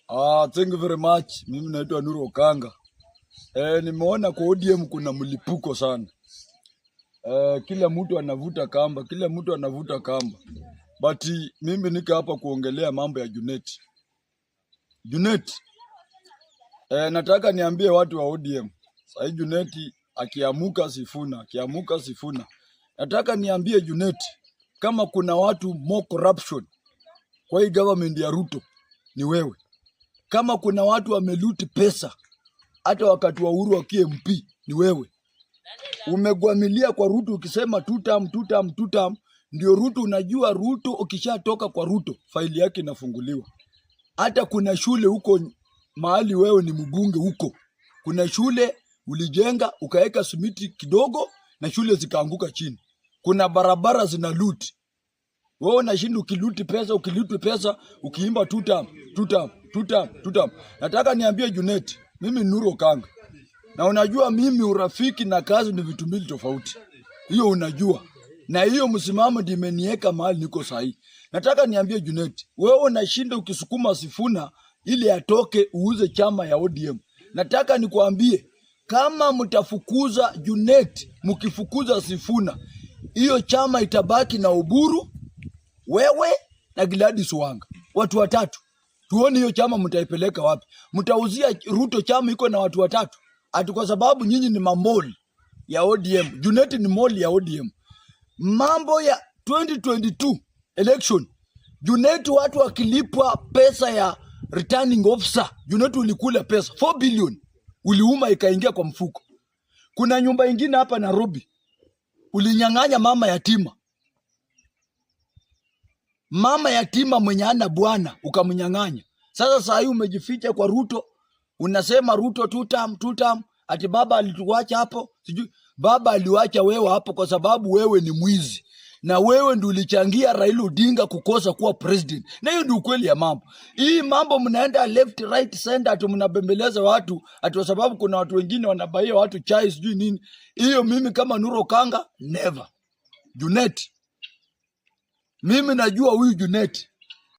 Thank you very much. Mimi naitwa Nuru Okanga. Nimeona kwa ODM kuna mlipuko sana. Kila mtu anavuta kamba. But mimi nika hapa kuongelea mambo ya Junet. Nataka niambie watu wa ODM. Sasa Junet akiamuka Sifuna. Nataka niambie Junet, kama kuna watu more corruption kwa hii government ya Ruto ni wewe. Kama kuna watu wameluti pesa hata wakati wa Uhuru wa KMP ni wewe. Umegwamilia kwa Ruto ukisema two term. Ndio Ruto, unajua Ruto ukishatoka kwa Ruto faili yake inafunguliwa. Hata kuna shule huko mahali wewe ni mbunge huko. Kuna shule ulijenga ukaweka simiti kidogo na shule zikaanguka chini. Kuna barabara zina loot. Wewe unashinda ukiluti pesa ukiimba two term. Nataka niambie Junet, mimi Nuru Okanga. Na unajua mimi urafiki na kazi ni vitu mbili tofauti. Hiyo unajua. Na hiyo msimamo ndio imeniweka mahali niko sahi. Nataka niambie Junet, wewe unashinda ukisukuma Sifuna ili atoke uuze chama ya ODM. Nataka nikuambie, kama mtafukuza Junet, mkifukuza Sifuna, hiyo chama itabaki na Oburu, wewe na Gladys Wanga. Watu watatu. Tuone hiyo chama mtaipeleka wapi? Mtauzia Ruto chama iko na watu watatu. Ati kwa sababu nyinyi ni mamoli ya ODM. Junet ni moli ya ODM. Mambo ya 2022 election. Junet watu wakilipwa pesa ya returning officer. Junet ulikula pesa 4 billion. Uliuma ikaingia kwa mfuko. Kuna nyumba ingine hapa Nairobi. Ulinyang'anya mama yatima. Mama yatima mwenye ana bwana ukamnyang'anya. Sasa hii umejificha kwa Ruto. Unasema Ruto two term. Ati baba alituacha hapo. Sijui baba aliwacha wewe hapo kwa sababu wewe ni mwizi. Na wewe ndio ulichangia Raila Odinga kukosa kuwa president. Na hiyo ndio ukweli ya mambo. Hii mambo mnaenda left right center ati mnabembeleza watu ati kwa sababu kuna watu wengine wanabaia watu chai sijui nini. Hiyo mimi kama Nuru Okanga never. Junet. Mimi najua huyu Junet